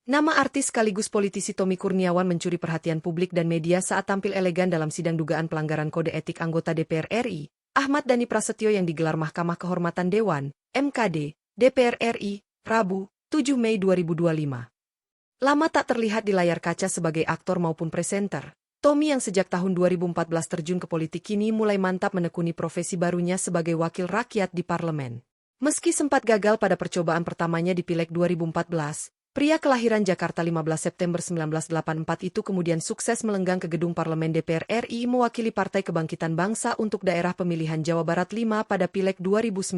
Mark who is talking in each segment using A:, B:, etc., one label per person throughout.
A: Nama artis sekaligus politisi Tommy Kurniawan mencuri perhatian publik dan media saat tampil elegan dalam sidang dugaan pelanggaran kode etik anggota DPR RI, Ahmad Dhani Prasetyo yang digelar Mahkamah Kehormatan Dewan, MKD, DPR RI, Rabu, 7 Mei 2025. Lama tak terlihat di layar kaca sebagai aktor maupun presenter, Tommy yang sejak tahun 2014 terjun ke politik kini mulai mantap menekuni profesi barunya sebagai wakil rakyat di parlemen. Meski sempat gagal pada percobaan pertamanya di Pileg 2014, pria kelahiran Jakarta 15 September 1984 itu kemudian sukses melenggang ke gedung parlemen DPR RI mewakili Partai Kebangkitan Bangsa untuk daerah pemilihan Jawa Barat 5 pada Pileg 2019.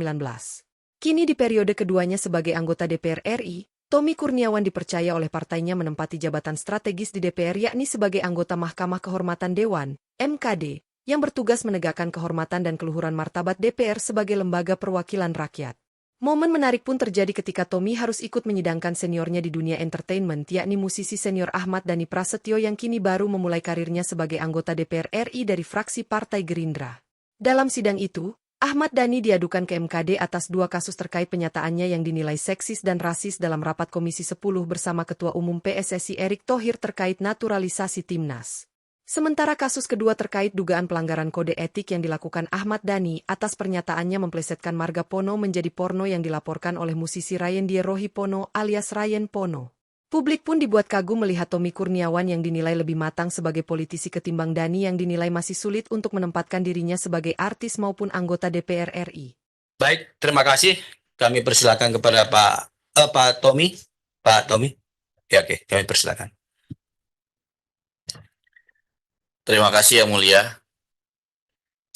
A: Kini di periode keduanya sebagai anggota DPR RI, Tommy Kurniawan dipercaya oleh partainya menempati jabatan strategis di DPR yakni sebagai anggota Mahkamah Kehormatan Dewan, MKD, yang bertugas menegakkan kehormatan dan keluhuran martabat DPR sebagai lembaga perwakilan rakyat. Momen menarik pun terjadi ketika Tommy harus ikut menyidangkan seniornya di dunia entertainment yakni musisi senior Ahmad Dhani Prasetyo yang kini baru memulai karirnya sebagai anggota DPR RI dari fraksi Partai Gerindra. Dalam sidang itu, Ahmad Dhani diadukan ke MKD atas 2 kasus terkait penyataannya yang dinilai seksis dan rasis dalam rapat Komisi 10 bersama Ketua Umum PSSI Erick Thohir terkait naturalisasi Timnas. Sementara kasus kedua terkait dugaan pelanggaran kode etik yang dilakukan Ahmad Dhani atas pernyataannya memplesetkan marga Pono menjadi porno yang dilaporkan oleh musisi Ryan Rohi Pono alias Ryan Pono. Publik pun dibuat kagum melihat Tommy Kurniawan yang dinilai lebih matang sebagai politisi ketimbang Dhani yang dinilai masih sulit untuk menempatkan dirinya sebagai artis maupun anggota DPR RI.
B: Baik, terima kasih. Kami persilakan kepada Pak Tommy. Pak Tommy. Ya, oke, kami persilakan. Terima kasih Yang Mulia.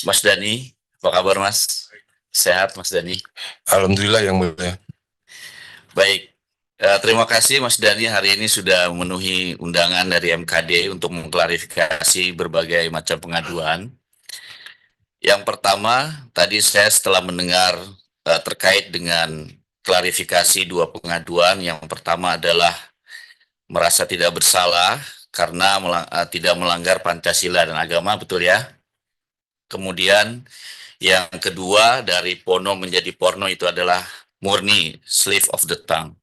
B: Mas Dhani, apa kabar Mas? Sehat Mas Dhani?
C: Alhamdulillah Yang Mulia.
B: Baik, terima kasih Mas Dhani hari ini sudah memenuhi undangan dari MKD untuk mengklarifikasi berbagai macam pengaduan. Yang pertama, tadi saya setelah mendengar terkait dengan klarifikasi 2 pengaduan. Yang pertama adalah merasa tidak bersalah karena tidak melanggar Pancasila dan agama, betul ya? Kemudian yang kedua, dari Pono menjadi porno itu adalah murni slip of the tongue.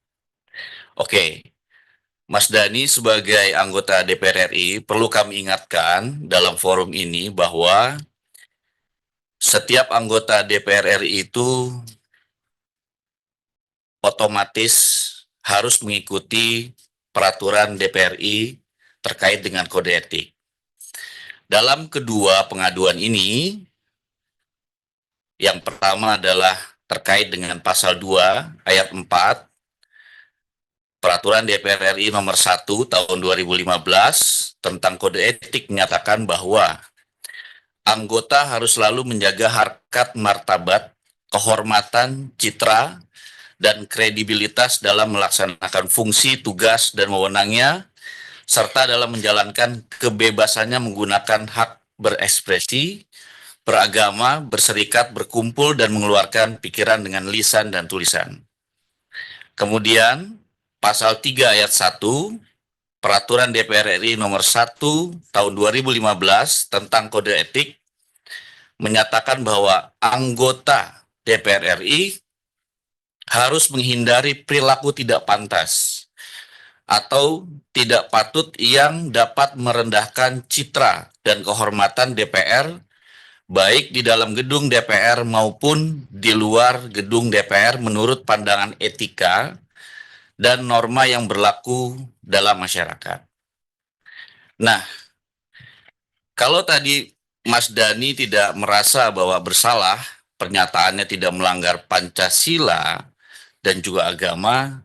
B: Oke, Mas Dhani sebagai anggota DPR RI perlu kami ingatkan dalam forum ini bahwa setiap anggota DPR RI itu otomatis harus mengikuti peraturan DPR RI terkait dengan kode etik. Dalam kedua pengaduan ini, yang pertama adalah terkait dengan pasal 2 ayat 4 Peraturan DPR RI nomor 1 tahun 2015 tentang kode etik menyatakan bahwa anggota harus selalu menjaga harkat martabat, kehormatan, citra, dan kredibilitas dalam melaksanakan fungsi, tugas, dan wewenangnya, serta dalam menjalankan kebebasannya menggunakan hak berekspresi, beragama, berserikat, berkumpul, dan mengeluarkan pikiran dengan lisan dan tulisan. Kemudian, Pasal 3 ayat 1, Peraturan DPR RI nomor 1 tahun 2015 tentang kode etik menyatakan bahwa anggota DPR RI harus menghindari perilaku tidak pantas atau tidak patut yang dapat merendahkan citra dan kehormatan DPR baik di dalam gedung DPR maupun di luar gedung DPR menurut pandangan etika dan norma yang berlaku dalam masyarakat. Nah, kalau tadi Mas Dhani tidak merasa bahwa bersalah, pernyataannya tidak melanggar Pancasila dan juga agama,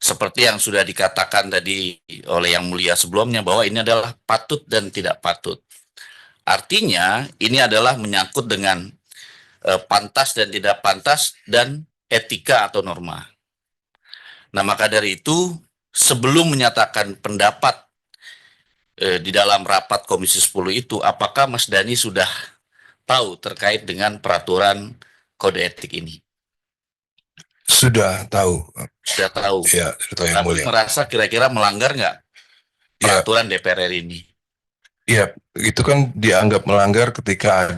B: seperti yang sudah dikatakan tadi oleh Yang Mulia sebelumnya, bahwa ini adalah patut dan tidak patut. Artinya, ini adalah menyangkut dengan pantas dan tidak pantas dan etika atau norma. Nah, maka dari itu, sebelum menyatakan pendapat di dalam rapat Komisi 10 itu, apakah Mas Dhani sudah tahu terkait dengan peraturan kode etik ini?
C: Sudah tahu.
B: Sudah tahu.
C: Ya, sudah tahu Yang
B: Tapi
C: Mulia.
B: merasa kira-kira melanggar nggak peraturan DPR ini?
C: Ya, itu kan dianggap melanggar ketika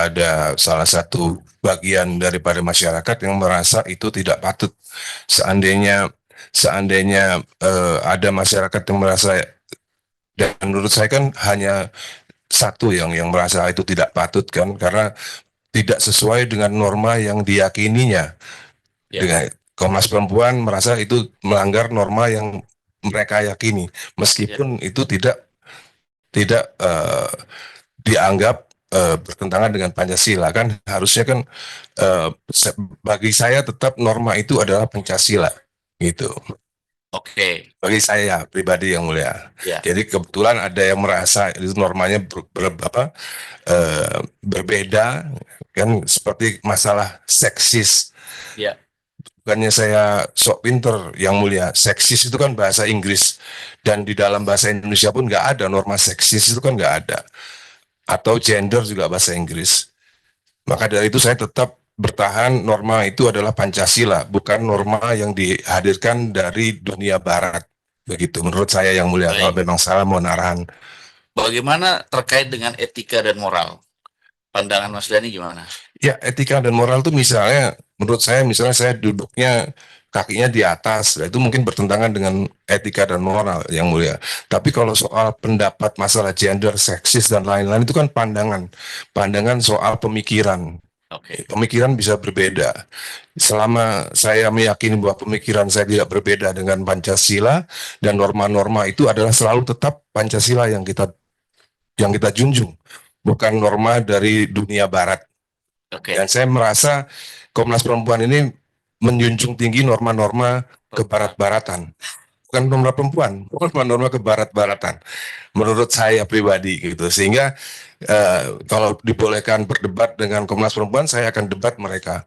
C: ada salah satu bagian daripada masyarakat yang merasa itu tidak patut. Seandainya seandainya ada masyarakat yang merasa, dan menurut saya kan hanya satu yang merasa itu tidak patut kan, karena tidak sesuai dengan norma yang diyakininya.
B: Ya.
C: Dengan Komnas Perempuan merasa itu melanggar norma yang mereka yakini, meskipun itu tidak dianggap bertentangan dengan Pancasila. Kan harusnya kan bagi saya tetap norma itu adalah Pancasila gitu.
B: Oke.
C: Bagi saya pribadi yang mulia.
B: Ya.
C: Jadi kebetulan ada yang merasa itu normanya berbeda kan, seperti masalah seksis.
B: Ya.
C: Bukannya saya sok pinter yang mulia, seksis itu kan bahasa Inggris, dan di dalam bahasa Indonesia pun nggak ada norma seksis, itu kan nggak ada. Atau gender juga bahasa Inggris. Maka dari itu saya tetap bertahan norma itu adalah Pancasila, bukan norma yang dihadirkan dari dunia barat. Begitu menurut saya yang mulia. Kalau memang salah mohon arahan.
B: Bagaimana terkait dengan etika dan moral? Pandangan Mas Dhani gimana?
C: Ya, etika dan moral itu misalnya, menurut saya misalnya saya duduknya kakinya di atas, itu mungkin bertentangan dengan etika dan moral yang mulia. Tapi kalau soal pendapat masalah gender, seksis dan lain-lain itu kan pandangan soal pemikiran.
B: Oke.
C: Pemikiran bisa berbeda. Selama saya meyakini bahwa pemikiran saya tidak berbeda dengan Pancasila dan norma-norma itu adalah selalu tetap Pancasila yang kita junjung, bukan norma dari dunia barat.
B: Oke.
C: Dan saya merasa Komnas Perempuan ini menjunjung tinggi norma-norma kebarat-baratan, bukan norma perempuan, norma-norma kebarat-baratan. Menurut saya pribadi gitu, sehingga kalau dibolehkan berdebat dengan Komnas Perempuan, saya akan debat mereka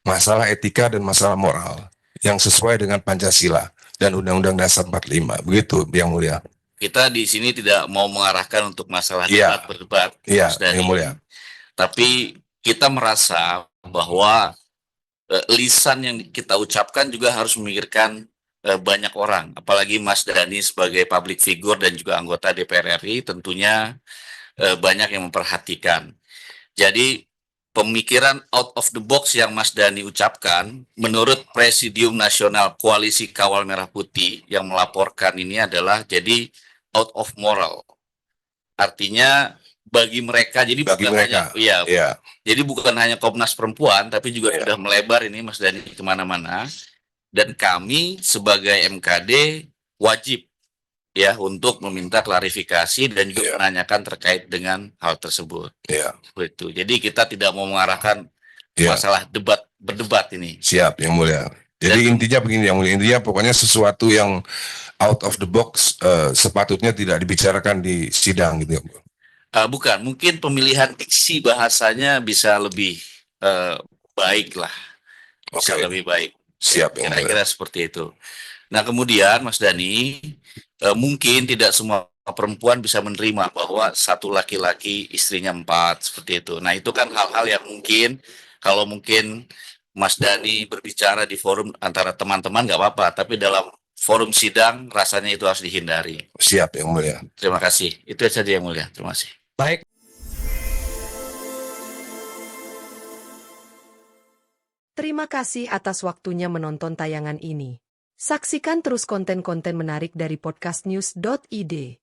C: masalah etika dan masalah moral yang sesuai dengan Pancasila dan Undang-Undang Dasar 45. Begitu yang mulia.
B: Kita di sini tidak mau mengarahkan untuk masalah berdebat,
C: Mas
B: Dhani.
C: yang mulia.
B: Tapi kita merasa bahwa lisan yang kita ucapkan juga harus memikirkan banyak orang, apalagi Mas Dhani sebagai public figure dan juga anggota DPR RI tentunya banyak yang memperhatikan. Jadi pemikiran out of the box yang Mas Dhani ucapkan, menurut Presidium Nasional Koalisi Kawal Merah Putih yang melaporkan ini adalah jadi out of moral. Artinya bagi mereka, jadi
C: Bagi
B: bukan
C: mereka,
B: hanya jadi bukan hanya Komnas Perempuan, tapi juga sudah melebar ini Mas Dhani kemana-mana. Dan kami sebagai MKD wajib ya untuk meminta klarifikasi dan juga menanyakan terkait dengan hal tersebut. Begitu. Jadi kita tidak mau mengarahkan masalah berdebat ini.
C: Siap yang mulia. Jadi intinya begini yang mulia, intinya pokoknya sesuatu yang out of the box sepatutnya tidak dibicarakan di sidang gitu.
B: Bukan, mungkin pemilihan diksi bahasanya bisa lebih baik lah, bisa lebih baik.
C: Siap yang mulia.
B: Kira-kira seperti itu. Nah kemudian Mas Dhani, mungkin tidak semua perempuan bisa menerima bahwa satu laki-laki istrinya 4 seperti itu. Nah itu kan hal-hal yang mungkin kalau mungkin Mas Dhani berbicara di forum antara teman-teman nggak apa-apa, tapi dalam forum sidang rasanya itu harus dihindari.
C: Siap yang mulia.
B: Terima kasih. Itu saja yang mulia. Terima kasih.
D: Baik.
A: Terima kasih atas waktunya menonton tayangan ini. Saksikan terus konten-konten menarik dari podcastnews.id.